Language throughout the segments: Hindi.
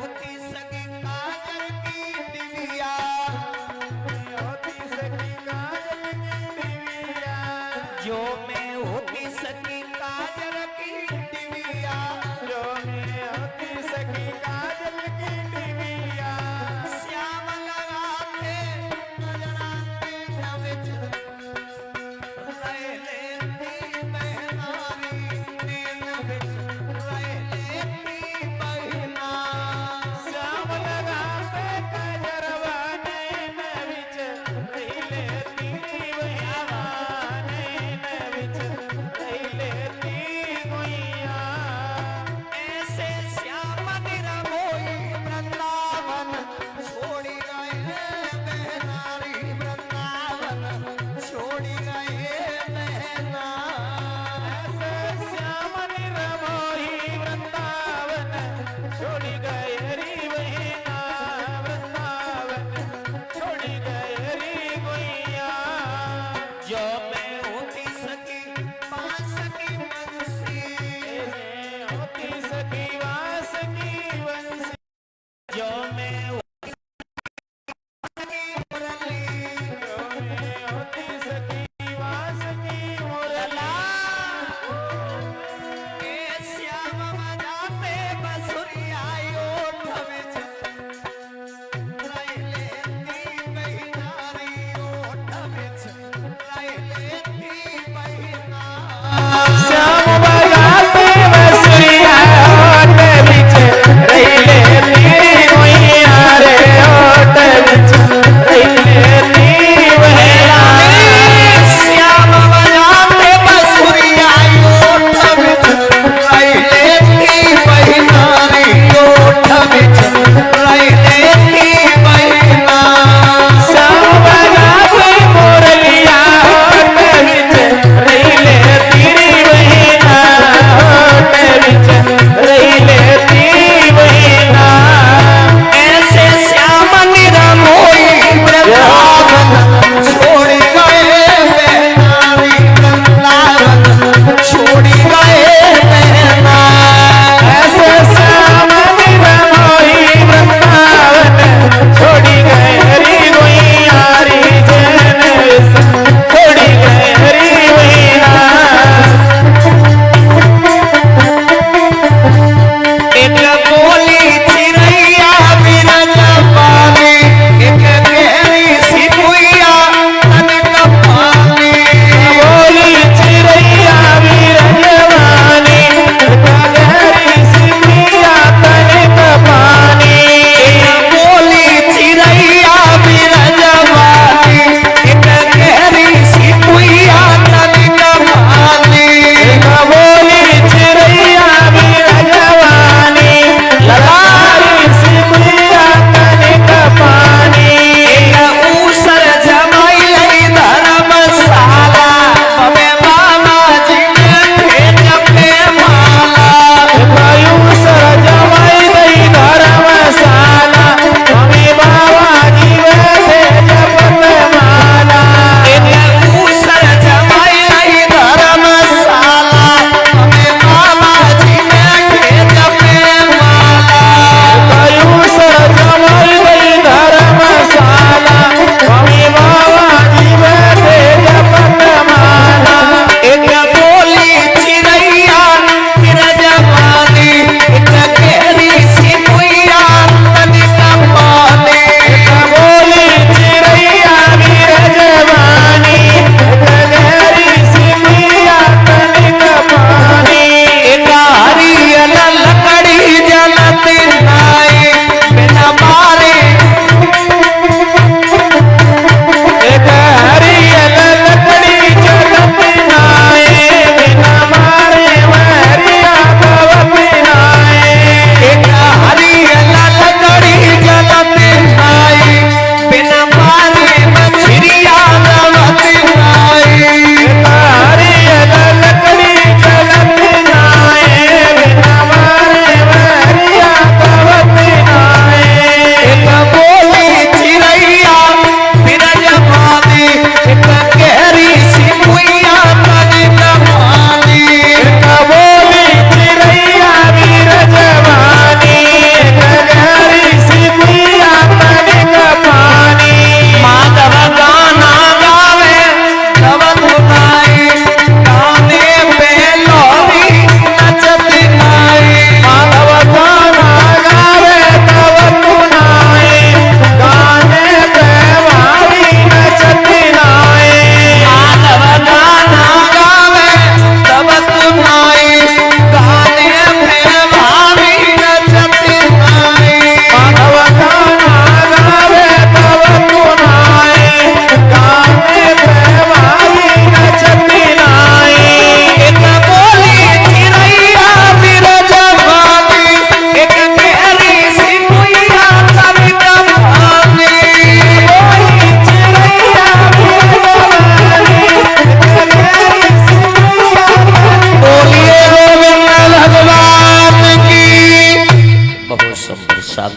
होती सगी काजल की दिविया, होती सकी काजल की दिविया, जो मैं होती सगी काजल की दिविया, जो मैं होती सकी काजल की दिविया, श्याम लगाते नजरा के नविच रह लेती बहनारी नींद विच रह लेती बहना।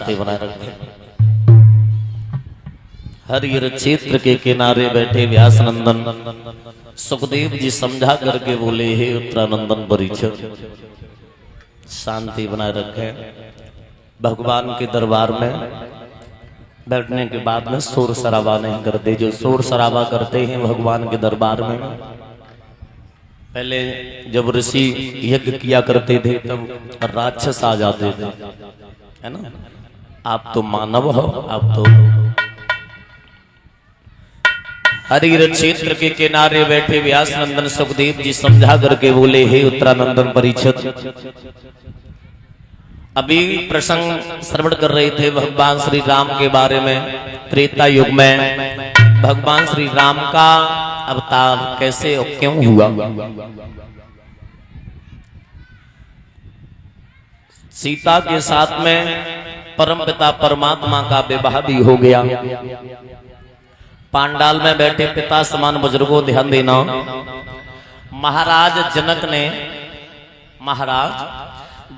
शांति बनाए रखें। हरिहर क्षेत्र के किनारे बैठे व्यास नंदन सुखदेव जी समझा करके बोले, हे उत्तरानंदन परीक्षित शांति बनाए रखें। भगवान के दरबार में बैठने के बाद में शोर शराबा नहीं करते। जो शोर शराबा करते हैं भगवान के दरबार में, पहले जब ऋषि यज्ञ किया करते थे तब राक्षस आ जाते थे, है ना। आप तो मानव हो, आप तो हरिहर क्षेत्र के किनारे बैठे व्यास नंदन सुखदेव जी समझा करके बोले, हे उत्तरानंदन परीक्षित, अभी प्रसंग श्रवण कर रहे थे भगवान श्री राम के बारे में। त्रेता युग में भगवान श्री राम का अवतार कैसे और क्यों हुआ। सीता के साथ में परमपिता परमात्मा का विवाह भी हो गया। पांडाल में बैठे पिता समान बुजुर्गों ध्यान देना, महाराज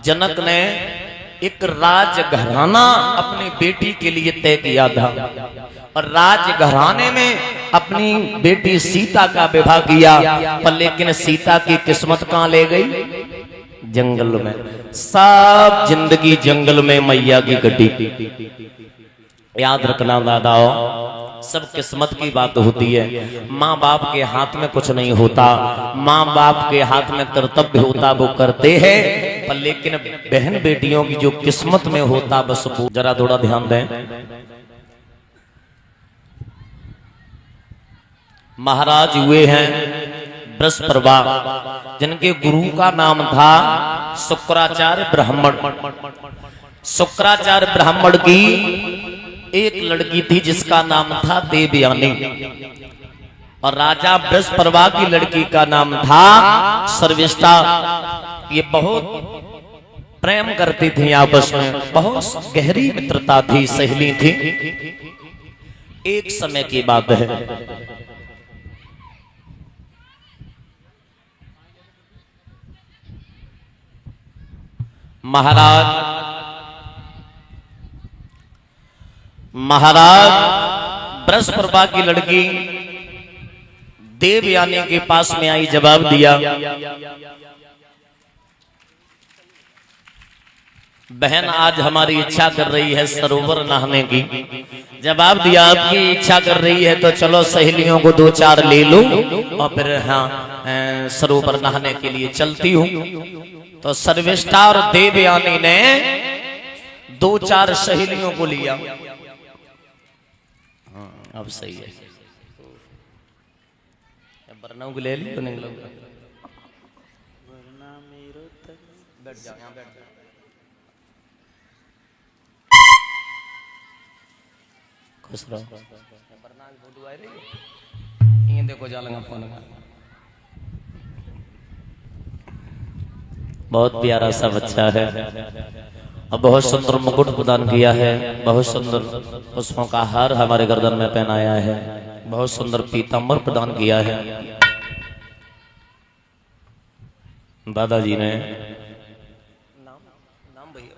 जनक ने एक राजघराना अपनी बेटी के लिए तय किया था और राजघराने में अपनी बेटी सीता का विवाह किया। पर लेकिन सीता की किस्मत कहां ले गई? जंगल में। सब जिंदगी जंगल में मैया की कटी। याद रखना दादाओ, सब किस्मत की बात होती है। माँ बाप के हाथ में कुछ नहीं होता, माँ बाप के हाथ में कर्तव्य होता वो करते हैं, पर लेकिन बहन बेटियों की जो किस्मत में होता बस वो। जरा थोड़ा ध्यान दें। महाराज हुए हैं बृहस्पति, जिनके गुरु का नाम था शुक्राचार्य ब्राह्मण। शुक्राचार्य ब्राह्मण की एक लड़की थी जिसका नाम था देवयानी, और राजा बृहस्पति की लड़की का नाम था सर्विष्ठा। ये बहुत प्रेम करती थी आपस में, बहुत गहरी मित्रता थी, सहेली थी। एक समय की बात है, महाराज बृहस्पति की लड़की देवयानी के पास में आई, जवाब दिया, बहन आज हमारी इच्छा कर रही है सरोवर नहाने की। जवाब दिया, आपकी इच्छा कर रही है तो चलो सहेलियों को 2-4 ले लो और फिर हाँ सरोवर नहाने के लिए चलती हूँ। तो सर्विष्ठा और देवयानी ने 2-4 सहेलियों को लिया। अब सही है, वरना को ले ली तो नहीं लगता। बैठ जाओ, यहाँ बैठ जाओ। खुश रहो। ये देखो जालंगा फोन में। बहुत प्यारा सा बच्चा है और बहुत सुंदर मुकुट प्रदान किया है, बहुत सुंदर पुष्पों का हार हमारे गर्दन में पहनाया है, बहुत सुंदर पीतांबर प्रदान किया है। दादाजी ने नाम भैया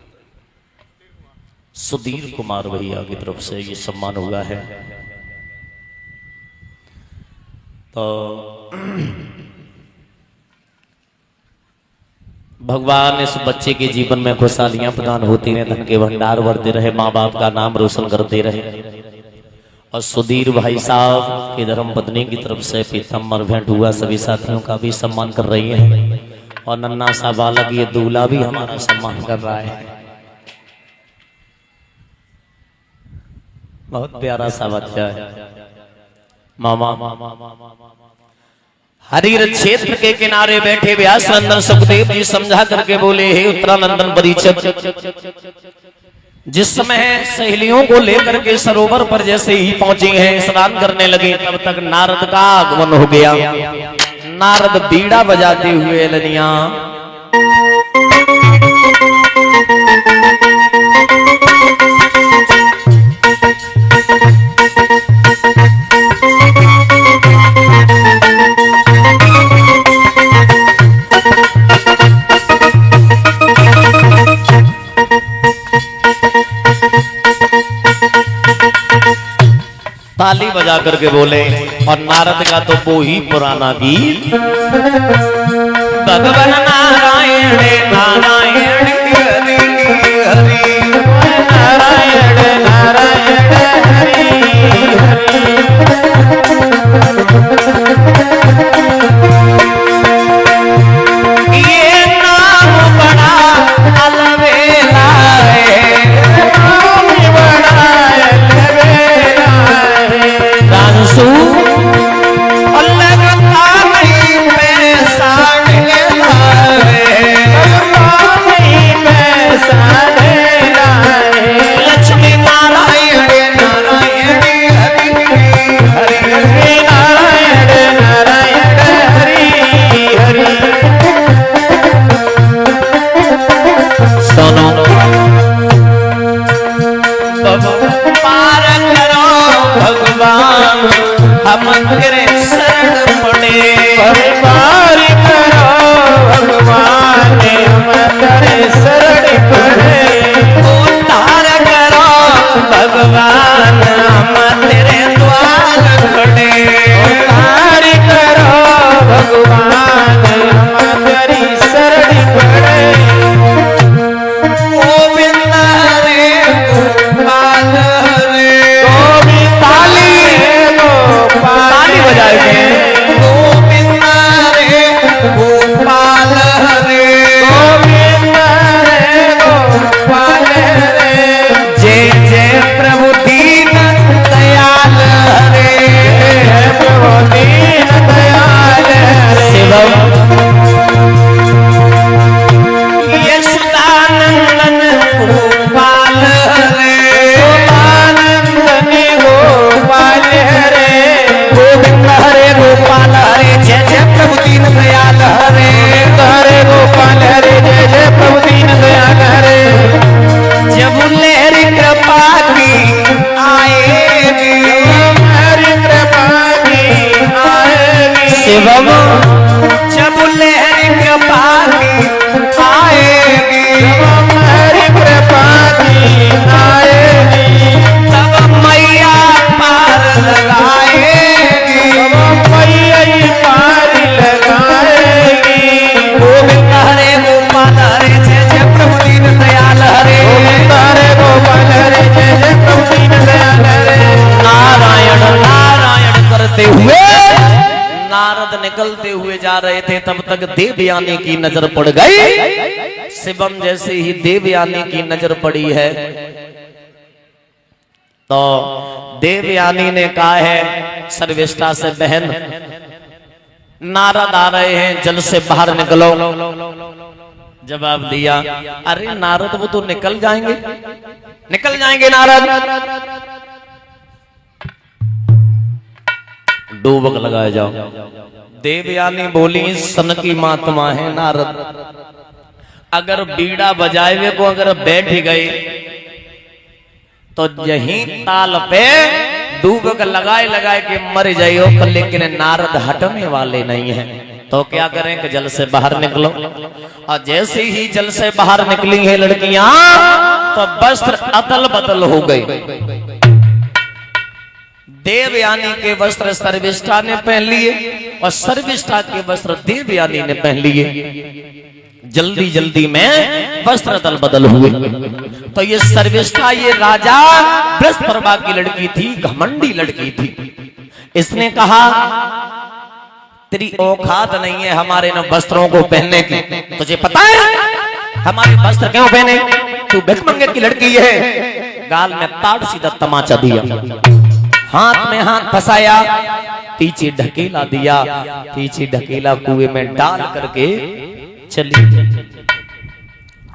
सुधीर कुमार भैया की तरफ से ये सम्मान हुआ है। तो भगवान इस बच्चे के जीवन में खुशहालियां प्रदान होती रहे, धन के भंडार बढ़ते रहे, माँ बाप का नाम रोशन करते रहे। और सुधीर भाई साहब की धर्म पत्नी की तरफ से पीतांबर भेंट हुआ। सभी साथियों का भी सम्मान कर रही है और नन्ना सा बालक ये दूल्हा भी हमारा सम्मान कर रहा है। बहुत प्यारा सा बच्चा है। मामा हरिहर क्षेत्र के किनारे बैठे व्यास नंदन सुखदेव जी समझा करके बोले, हे उत्तरानंदन परीक्षित, जिस समय सहेलियों को लेकर के सरोवर पर जैसे ही पहुंचे हैं, स्नान करने लगे, तब तक नारद का आगमन हो गया। नारद बीड़ा बजाते हुए लनिया ताली बजा करके बोले। और नारद का तो वो ही पुराना गीत, भगवान नारायण नारायण हरि हरि, नारायण नारायण हरि हरि। ये नाम बड़ा अलबेला है, नाम बड़ा अलबेला है। दानसू लगता नहीं पैसा ढेला है, लगता नहीं पैसा ढेला है। लक्ष्मी नारायण नारायण हरि हरि हरि नारायण नारायण हरि हरि। सुनो पार करो भगवान, हम तेरे शरण पड़े। पार करो भगवान, हम तेरे शरण पड़े। उद्धार करो भगवान, हम तेरे द्वार खड़े। उद्धार करो भगवान, हम तेरी शरण पड़े। गोविंद हरे गोपाल हरे, गोविंद हरे गोपाल ताली बजाएंगे। गोविंद हरे गोपाल हरे, गोविंद हरे गोपाल हरे। जय जय प्रभु दीन दयाल हरे, जय प्रभु दीन दयाल हरे। शिवम यशोदानंदन गोपाल हरे, गोपानंदन गोपाल हरे। गोविंद हरे गोपाल हरे, जय जय प्रभु दीन दयाल हरे। हरे गोपाल हरे, जय जय प्रभु दीन दयाल हरे। जब लहरी कृपा की आएगी, हरि कृपा की आएगी। शिवम जब लहरी कृपा की आएगी, हरि कृपा की आएगी। तब मैया पार लगाएगी। मैया पार लगाएगी। गोविंद हरे गोपाल हरे, जय जय प्रभु दीन दयाल हरे। गोविंद हरे गोपाल हरे, जय जय प्रभु दीन दयाल हरे। नारायण नारायण करते हुए नारद निकलते हुए जा रहे थे, तब तक देवयानी की नजर पड़ गई। शिवम जैसे ही देवयानी की नजर पड़ी है, तो देवयानी ने कहा है सर्विष्ठा से, बहन नारद आ रहे हैं, जल से बाहर निकलो। जवाब दिया, अरे नारद वो तो निकल जाएंगे नारद। डूबक लगाए जाओ। देवयानी बोली, सन की महात्मा है नारद, अगर बीड़ा बजाए हुए को अगर बैठ गए तो यहीं ताल पे डूबक लगाए लगाए के मर जाइयो, पर लेकिन नारद हटने वाले नहीं हैं। तो क्या करें कि जल से बाहर निकलो। और जैसे ही जल से बाहर निकली है लड़कियां, तो वस्त्र अदल बदल हो गए। देवयानी के वस्त्र सर्विष्ठा ने पहन लिए और सर्विष्ठा के वस्त्र देवयानी ने पहन लिए। जल्दी जल्दी में वस्त्र अदल बदल हुए। तो ये सर्विष्ठा, ये राजा बृहस्पति की लड़की थी, घमंडी लड़की थी। इसने कहा, तेरी औकात नहीं है हमारे न वस्त्रों को पहनने की, तुझे पता है हमारे वस्त्र क्यों पहने? तू भिखमंगे की लड़की है। गाल में ताड़ सीधा तमाचा दिया, हाथ में हाथ फंसाया, पीछे ढकेला दिया, पीछे ढकेला कुएं में डाल करके चली।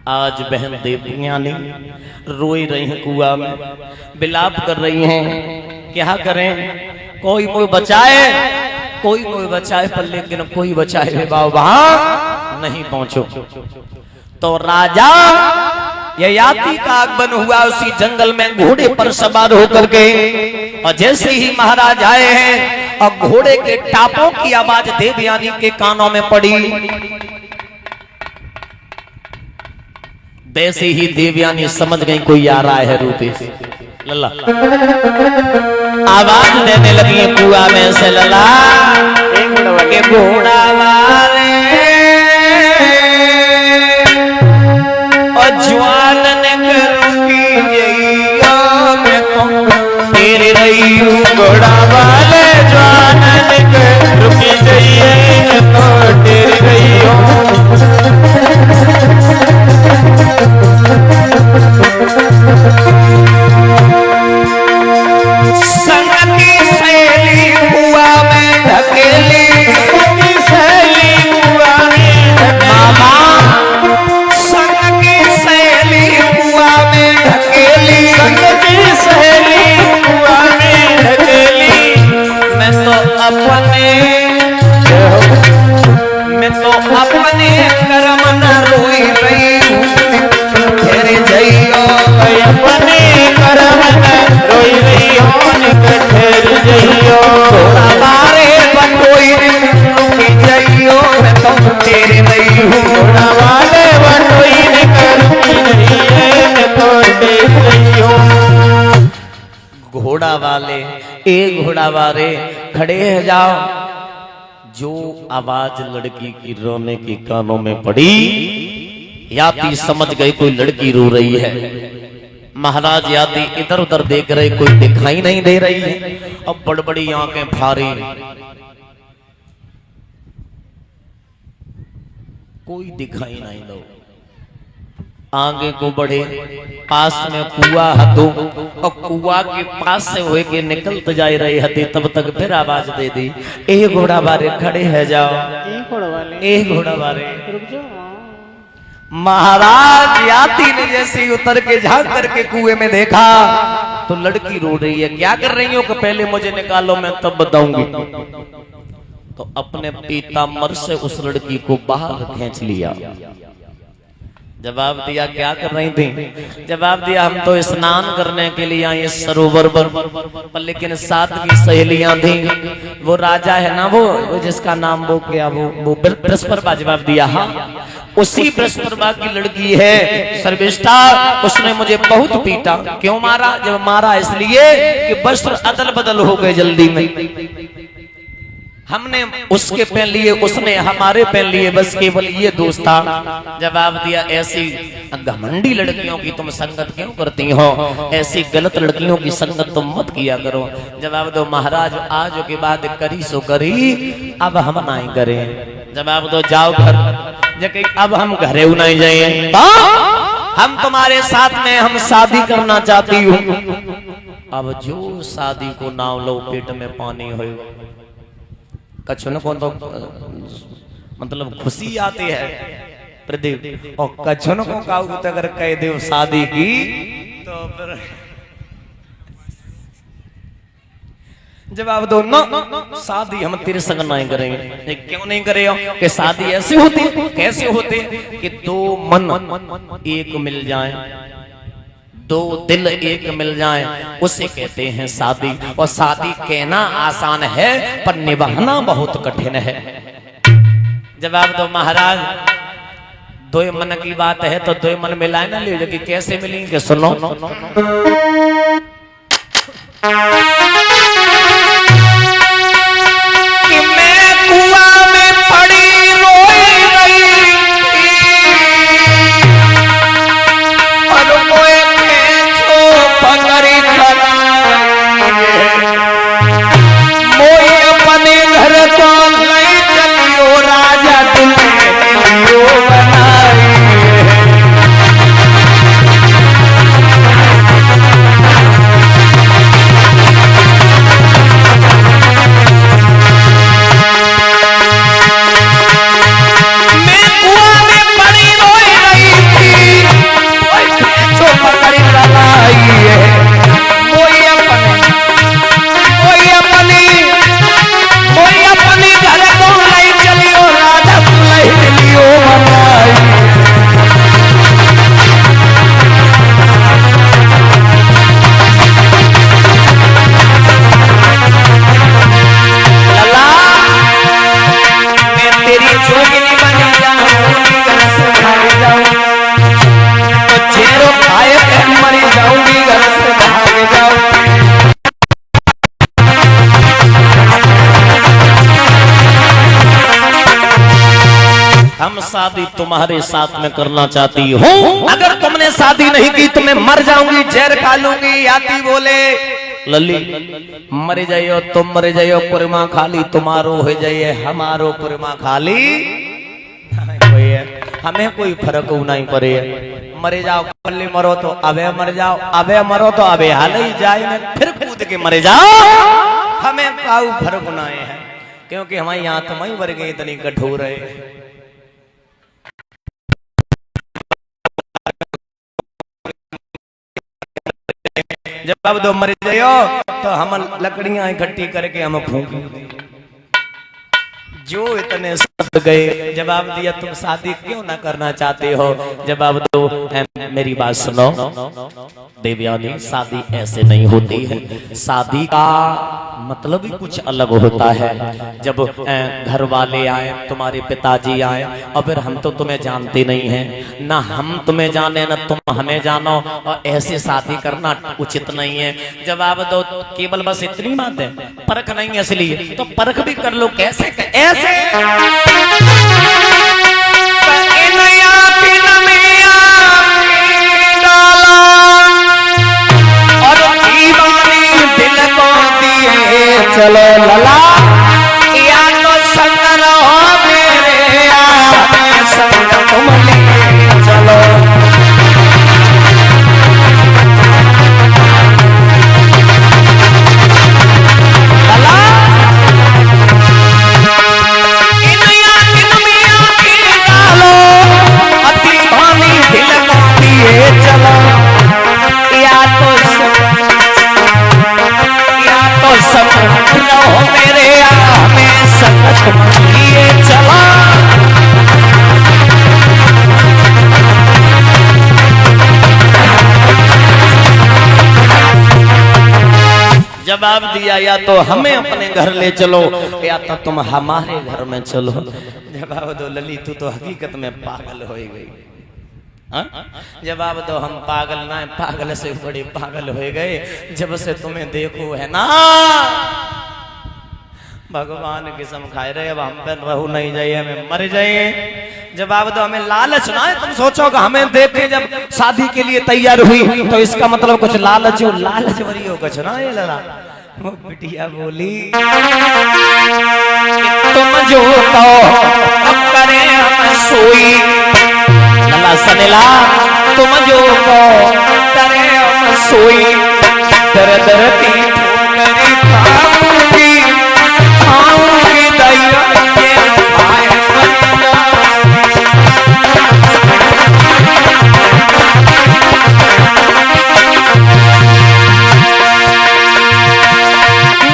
आज बहन देवयानी रोई रही हैं, कुआं में बिलाप कर रही हैं। क्या करें, कोई मुझे बचाए, कोई मुझे बचाए, पर लेकिन कोई बचाए बाबा वहां नहीं पहुंचो। तो राजा ययाति का आगमन हुआ उसी जंगल में घोड़े पर सवार होकर के। और जैसे ही महाराज आए हैं और घोड़े के टापों की आवाज देवयानी के कानों में पड़ी, वैसे ही देवयानी समझ गई कोई आ रहा है रूपे से। लल्ला आवाज देने लगी कुआ में से लल्ला के घोड़ा वाले और ज्वाल ने रुकी जइया मैं तो तेरे रही हूँ घोड़ा वाले ज्वाल ने रुकी जइया मैं तो तेरे रही हूँ संगति सहेली कुआ में ढकेली सहेली कुआ में मामा संगति सहेली कुआ में ढकेली संगति सहेली कुआ में ढकेली मैं तो अपने कर्म न रोई रही हूँ तेरे जइयो अपने कर्म न रोई रही हूँ ठहर जइयो हमारे बटोई रुकी जइयो मैं तो तेरे नहीं हूँ वाले बटोई रुकी जइयो मैं तो तेरे नहीं हूँ घोड़ा वाले एक घोड़ा वाले खड़े हो जाओ जो आवाज लड़की की रोने की कानों में पड़ी याती समझ गए कोई लड़की रो रही है। महाराज याती इधर उधर देख रहे कोई दिखाई नहीं दे रही है। अब बड़ी आंखें फाड़ी कोई दिखाई नहीं दो आगे को बढ़े पास में कुआ हतो और कुआ के पास से होए के निकलते जा रहे हते तब तक फिर आवाज दे दी ए घोड़ा बारे खड़े है जाओ ए घोड़ा बारे महाराज याती ने जैसे ही उतर के झांक करके कुएं में देखा तो लड़की रो रही है। क्या कर रही हो कि पहले मुझे निकालो मैं तब बताऊंगी। तो अपने पीताम्बर से उस लड़की को बाहर खींच लिया। जवाब दिया क्या कर रही थी? जवाब दिया हम तो स्नान करने के लिए आए सरोवर पर लेकिन साथ की सहेलियां थी। वो राजा है ना वो जिसका नाम वो क्या वो बृहस्पति जवाब दिया हाँ उसी बृहस्पति की लड़की है सर्विष्ठा। उसने मुझे बहुत पीटा। क्यों मारा? जब मारा इसलिए कि वस्त्र अदल बदल हो गए जल्दी में। हमने उसके पहन लिए उसने हमारे पहन लिए बस केवल ये दोस्त था। जवाब दिया ऐसी घमंडी लड़कियों की तुम संगत क्यों करती हो? ऐसी गलत लड़कियों की संगत तुम मत किया करो। जवाब दो महाराज आज के बाद करी सो करी अब हम नहीं करें। जवाब दो जाओ घर जबकि अब हम घरे नहीं जाए हम तुम्हारे साथ में हम शादी करना चाहती हूँ। अब जो शादी को नाव लो पेट में पानी हो कछुन को तो मतलब खुशी आती है प्रदीप और कछुन को काऊ अगर कह दे शादी की तो फिर जवाब दो नो शादी हम तेरे संग नहीं करेंगे। क्यों नहीं करें? कि शादी ऐसे होती कैसे होते कि दो मन एक मिल जाए दो दिल एक मिल जाए उसे कहते हैं शादी। और शादी कहना आसान है पर निभाना बहुत कठिन है। जवाब दो महाराज दो मन की बात है तो दो मन मिलाए ना ले कि कैसे मिलेंगे सुनो। कि मैं कुआं में पड़ी रोई रही और कोई पकड़ी खड़ा मोई अपने घर तो नहीं चलियो राजा तुमने बनाई। शादी तुम्हारे साथ में करना चाहती हूँ। अगर तुमने शादी नहीं की तो मैं मर जाऊंगी, जहर खा लूंगी। आती बोले लली मर जाइयो, तुम मर जाइयो, कुरमा खाली तुम्हारो हो जाइए, हमारो कुरमा खाली हमें कोई फर्क नहीं पड़े। मरे जाओ कल मरो तो अबे मर जाओ, अबे मरो तो अबे हाल ही जाए, फिर कूद के मरे जाओ, हमें काऊ फर्क ना है। क्योंकि हमारे यहाँ तो मई वर्ग इतनी कठोर है। जब अब दो मर जाओ तो हम लकड़ियां इकट्ठी करके हम फूंकी। जो इतने सत गए, जवाब दिया तुम शादी क्यों ना करना चाहते हो? जवाब दो मेरी बात सुनो देवयानी, शादी ऐसे नहीं होती है। शादी का मतलब ही कुछ अलग होता है। जब घर वाले आए, तुम्हारे पिताजी आए, और फिर हम तो तुम्हें जानते नहीं हैं, ना हम तुम्हें जाने ना तुम हमें जानो, और ऐसे शादी करना उचित नहीं है। जवाब दो केवल बस इतनी बात है, परख नहीं है, इसलिए तो परख भी कर लो। कैसे ऐसे चलो लला या तो संग रहो मेरे, संग तुम ले चलो। जवाब दिया या तो हमें अपने घर ले चलो या तो तुम हमारे घर में चलो। जवाब दो लली तू तो हकीकत में पागल हो गई। जवाब दो हम पागल ना, पागल से बड़े पागल हो गए जब से तुम्हें देखो है ना। भगवान कसम खाए रहे, अब हम पे रहू नहीं जाइए, हमें मर जाइए। जवाब दो हमें लालच ना है। तुम सोचोगे हमें देखे जब शादी के लिए तैयार हुई तो इसका मतलब कुछ लालच हो, लालच भरी हो कुछ ना। ये लड़ा वो बिटिया बोली तुम जो कहो करे हम सोई। लला सनेला तुम जो कहो करे हम सोई। दर दर की ठोकरी खाऊंगी, खाऊंगी दैया के भाई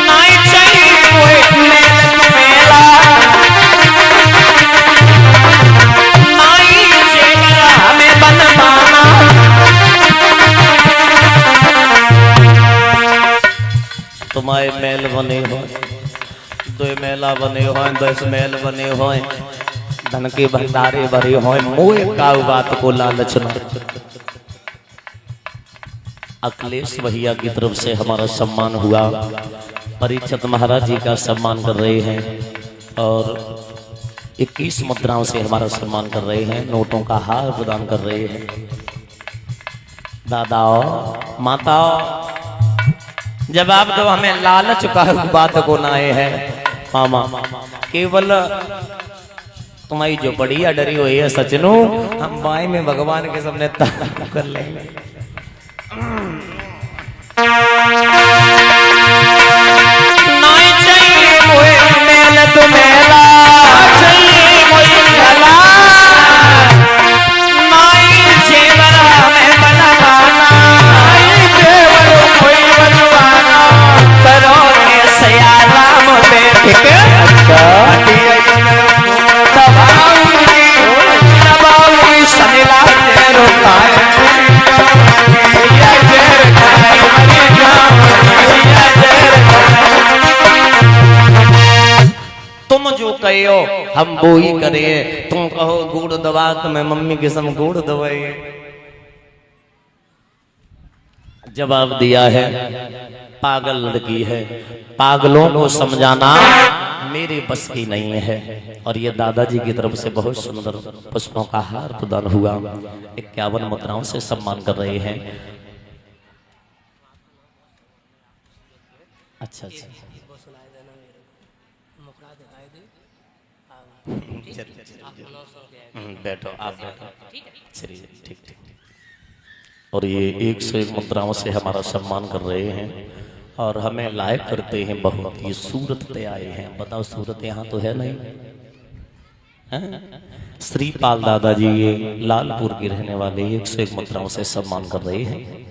नहीं चाहिए कोई मेल मेला, नहीं जेवर हमें बनवाना। तुम्हारे मेल बने हो, 2 मेला बने हो, 10 मेल बने हो, धन के भंडारे भरे हो, मोह का बात को लालच न। अखिलेश भैया की तरफ से हमारा सम्मान हुआ, परीक्षित महाराज जी का सम्मान कर रहे हैं और 21 मुद्राओं से हमारा सम्मान कर रहे हैं, नोटों का हार प्रदान कर रहे हैं। दादाओ माताओ जवाब दो हमें लालच का बात को ना है। मामा केवल तुम्हारी जो बढ़िया डरी हुई है सचनू, हम बाई में भगवान के सामने कर लेंगे। नहीं चाहिए कोई मेल तो मेला, चाहिए कोई गला, नहीं जेवर हमें बनवाना, नहीं जेवर कोई बनवाना। करो के सयाराम बैठ के दबाऊंगी दबाऊंगी सनेला तेरो खाए तुम जो कहे हो हम वो ही करें। तुम कहो गुड़ दबा तो मैं मम्मी के सम गुड़ दबाए। जवाब दिया है पागल लड़की है, पागलों को समझाना मेरे बस की नहीं है। और ये दादाजी की तरफ से बहुत सुंदर पुष्पों का हार प्रदान हुआ। 51 मुद्राओं से सम्मान कर रहे हैं। अच्छा अच्छा बैठो, आप बैठो। चलिए ठीक ठीक। और ये 101 मुद्राओं से हमारा सम्मान कर रहे हैं और हमें लायक करते हैं बहुत। ये सूरत पे आए हैं, बताओ सूरत यहाँ तो है नहीं है? श्रीपाल दादाजी ये लालपुर के रहने वाले 101 मुद्राओं से सम्मान कर रहे हैं।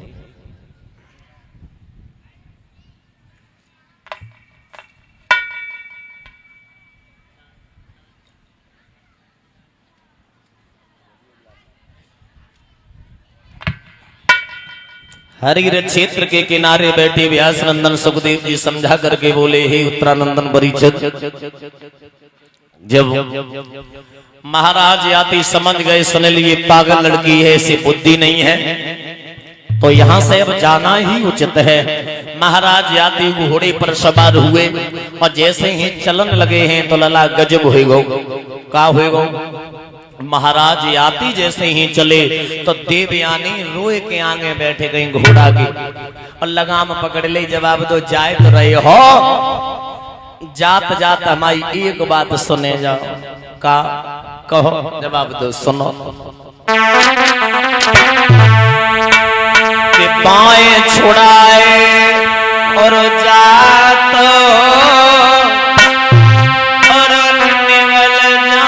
हरिहर क्षेत्र के किनारे बैठे व्यास नंदन सुखदेव जी समझा करके बोले, हे उत्तरानंदन परिचित, जब महाराज याति समझ गए, सुन लिए पागल लड़की है, ऐसी बुद्धि नहीं है, तो यहाँ से अब जाना ही उचित है। महाराज याति घोड़े पर सवार हुए और जैसे ही चलन लगे हैं तो लला गजब होएगा। का होएगा? महाराज याति जैसे ही चले तो देवयानी रोए के आगे बैठे गई घोड़ा की और लगाम पकड़ ले, जवाब दो, जाए तो रहे हो, जात जात हमारी एक बात सुने जाओ। का कहो? जवाब दो, सुनो। कि पाए छुड़ाए और जात और निवल जाने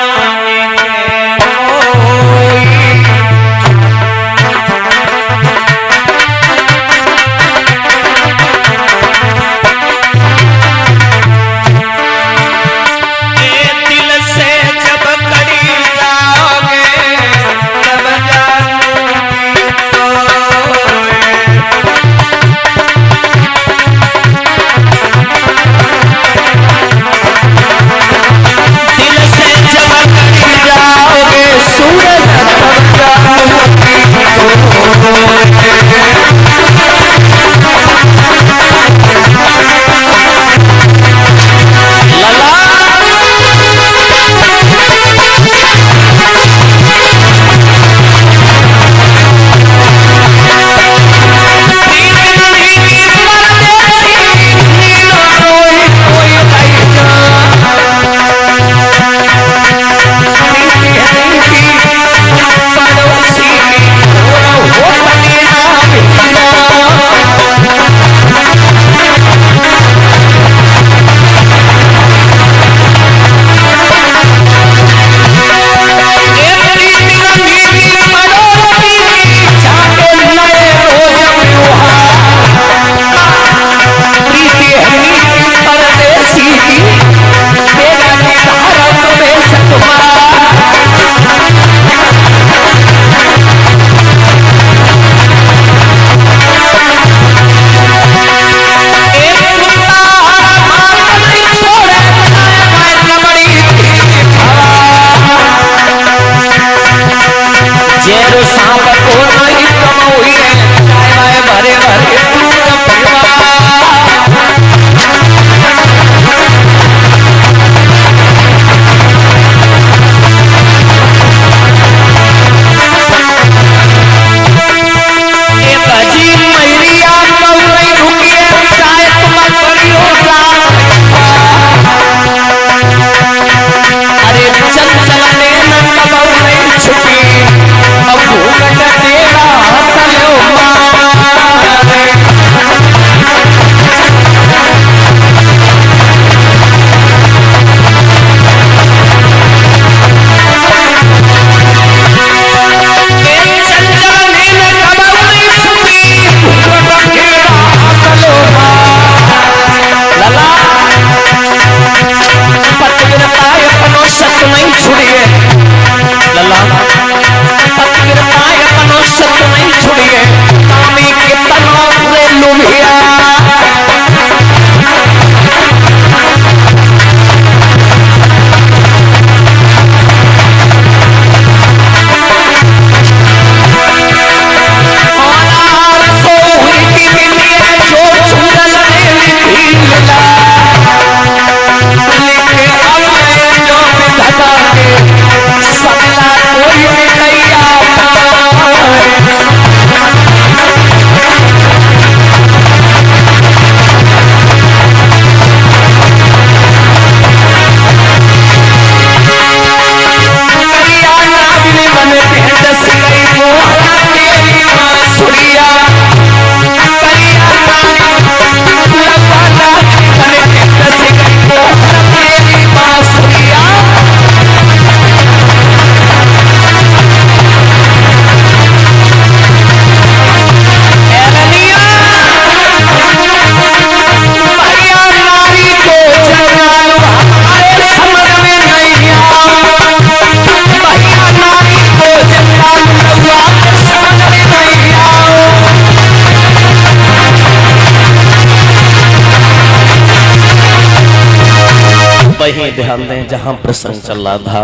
वहीं ध्यान दें जहां प्रसंग चल रहा था।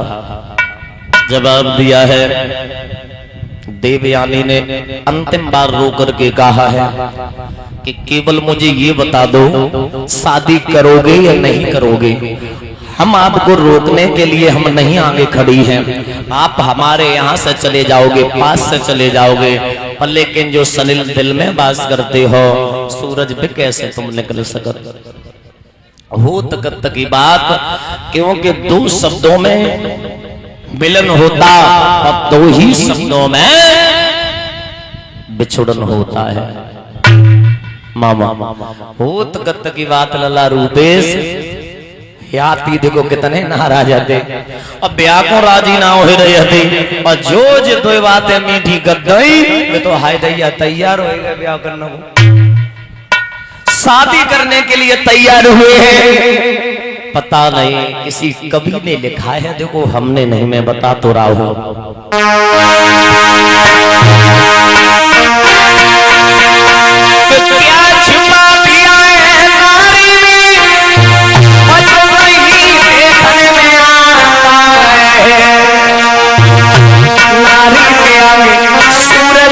जवाब दिया है देवयानी ने अंतिम बार रो करके कहा है कि केवल मुझे ये बता दो शादी करोगे या नहीं करोगे। हम आपको रोकने के लिए हम नहीं आगे खड़ी हैं, आप हमारे यहाँ से चले जाओगे, पास से चले जाओगे, पर लेकिन जो सलिल दिल में वास करते हो सूरज पे कैसे तुम निकल सकते हो। तक की बात, क्योंकि दो शब्दों में मिलन होता अब दो ही शब्दों में बिछुड़न होता है। मामा होत कत की बात लला रूपेश याती देखो कितने नाराज जाते अब ब्याह को राजी ना हो रहे थे और जो जो दो बातें मीठी कर गई वे तो हाय दैया तैयार हो गए ब्याह करने को, शादी करने के लिए तैयार हुए हैं। पता नहीं किसी कवि ने लिखा है, देखो हमने नहीं, मैं बता तो रहा हूं। क्या छुपा दिया है नारी में, जो नहीं देखने में आता है। नारी के आगे सूरज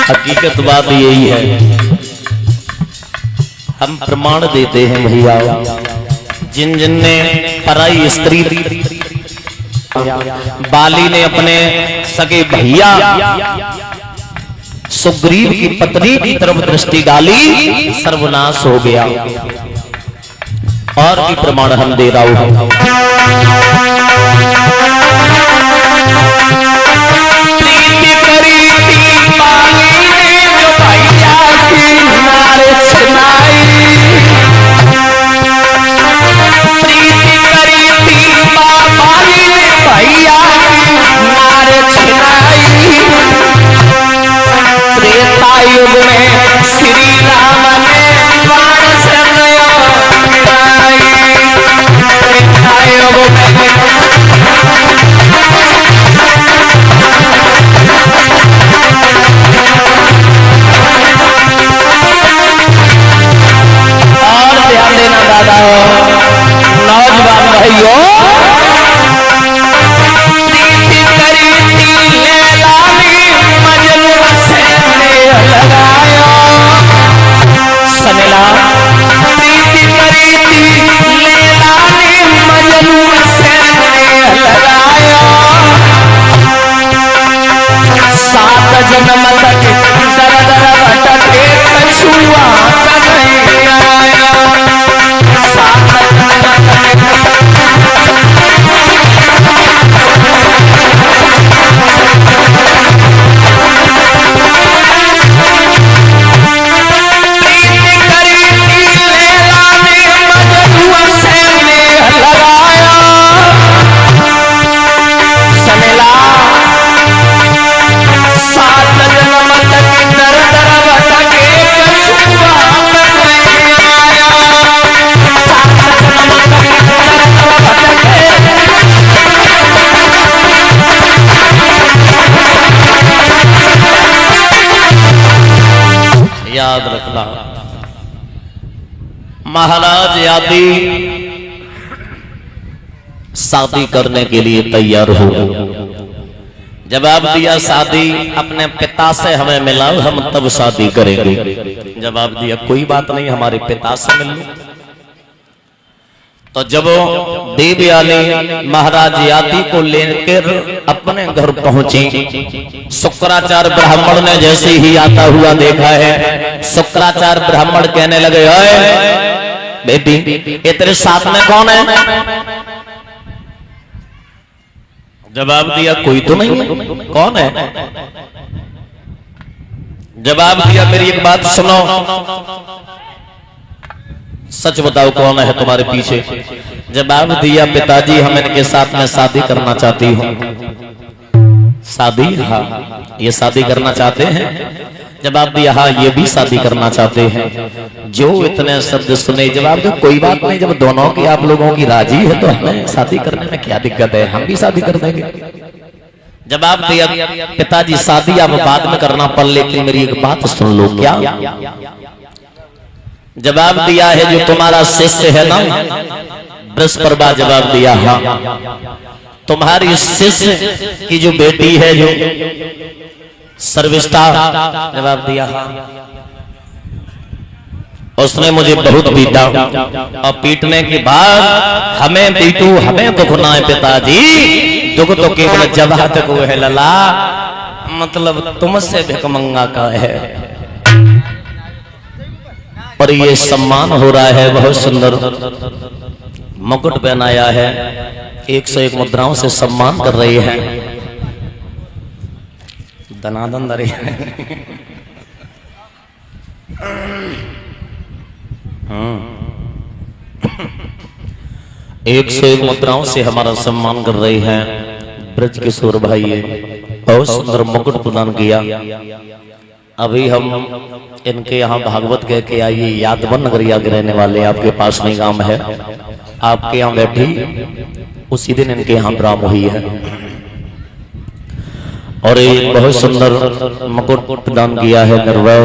हकीकत बात यही है, हम प्रमाण देते हैं भैया, जिन जिन ने पराई स्त्री बाली ने अपने सगे भैया सुग्रीव की पत्नी की तरफ दृष्टि डाली, सर्वनाश हो गया। और भी प्रमाण हम दे रहा हूं। प्रीति करी थी बाली ने जो भैया की नारे सुनाई, प्रीति करी थी बाली ने भैया की नारे सुनाई। त्रेता युग में श्री राम ने वार से मिलाई, त्रेता युग में नौजवान भाइयों, प्रीति करी थी लैलानी मजनू से मेल लगाया। सनेला प्रीति करी थी लैलानी मजनू से मेल लगाया। 7 जन्म तक दर दर भटके कछुआ कन्हैया। 7 जन्म तक याद रखना। महाराज आदि शादी करने के लिए तैयार हो। जवाब दिया शादी अपने पिता से हमें मिला, हम तब शादी करेंगे। जवाब दिया कोई बात नहीं, हमारे पिता से मिल लो। तो जब देवयानी महाराज यादी को लेकर अपने घर पहुंची, शुक्राचार्य ब्राह्मण ने जैसे ही आता हुआ देखा है, शुक्राचार्य ब्राह्मण कहने लगे, ओए बेटी ये तेरे साथ में कौन है? जवाब दिया कोई तो नहीं है। कौन है? जवाब दिया मेरी एक बात सुनो, सच बताओ कौन है तुम्हारे पीछे? जवाब दिया पिताजी हम इनके साथ में शादी करना चाहती हूँ। शादी? हाँ, ये शादी करना चाहते हैं? जवाब दिया हाँ, ये भी शादी करना चाहते हैं। जो इतने शब्द सुने, जवाब दो कोई बात नहीं, जब दोनों की आप लोगों की राजी है तो हमें शादी करने में क्या दिक्कत है, हम भी शादी कर देंगे। जवाब दिया पिताजी शादी आप बाद में करना, पर लेकिन मेरी एक बात सुन लो। क्या? जवाब दिया है जो तुम्हारा शिष्य है ना बृहस्पति, जवाब दिया हाँ, तुम्हारी शिष्य की जो बेटी है जो सर्विष्ठा, जवाब दिया हाँ, उसने मुझे बहुत पीटा और पीटने के बाद हमें पीटू, हमें दुख ना है पिताजी, दुख तो केवल जवाब तक है लला, मतलब तुमसे भिखमंगा का है। और ये सम्मान हो रहा है, बहुत सुंदर मुकुट पहनाया है, 101 मुद्राओं से सम्मान कर रही है। दनादन दरे 101 मुद्राओं से हमारा सम्मान कर रही है। ब्रज किशोर भाई बहुत सुंदर मुकुट प्रदान किया। अभी हम इनके यहाँ भागवत कह के आइए, यादवन नगरिया के रहने वाले, आपके पास में गांव है, आपके यहाँ बैठी उसी दिन इनके यहाँ ब्राह्म हुई है। और एक बहुत सुंदर मुकुट प्रदान किया है निर्भय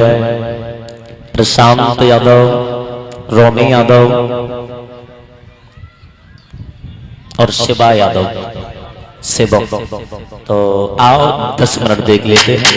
प्रशांत यादव, रोमी यादव और शिवा यादव सेवक। तो आओ 10 मिनट देख लेते हैं।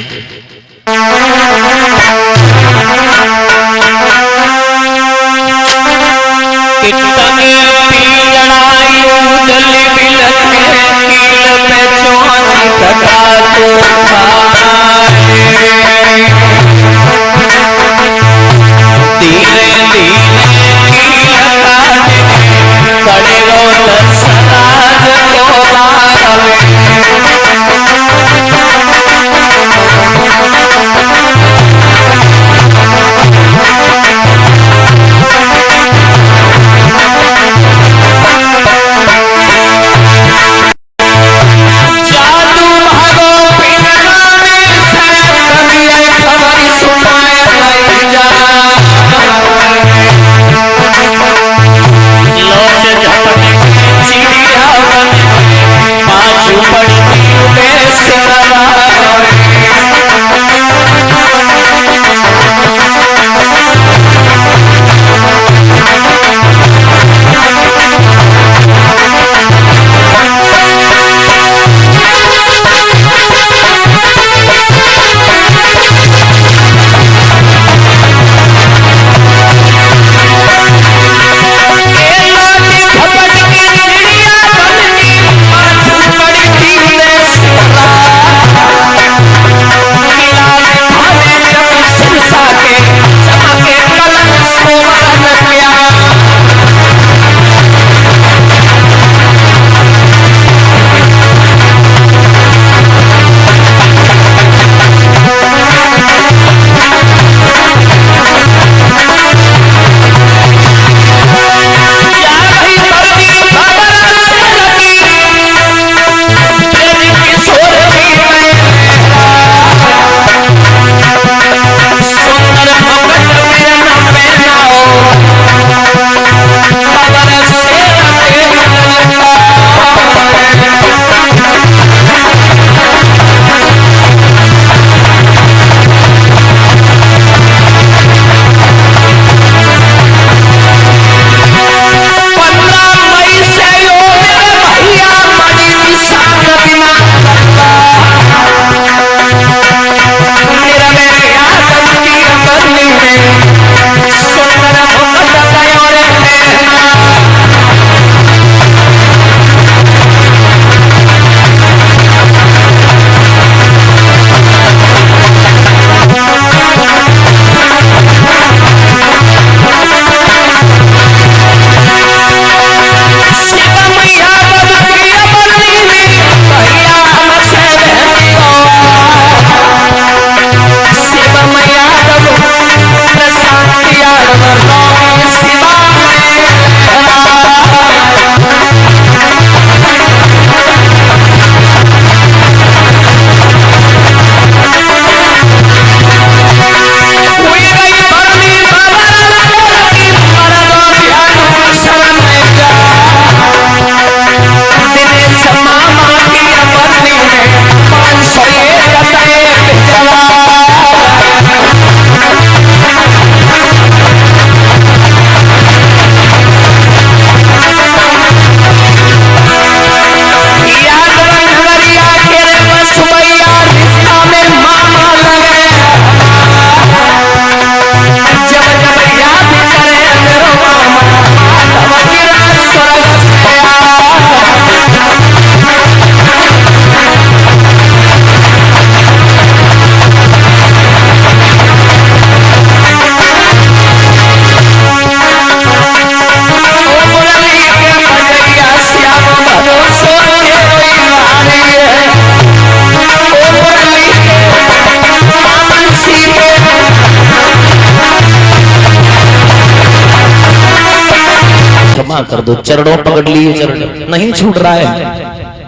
क्षमा कर दो, चरणों पकड़ लिए, चरण नहीं छूट रहा है।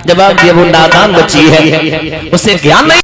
जवाब दिया वो नादान बच्ची है, उसे ज्ञान नहीं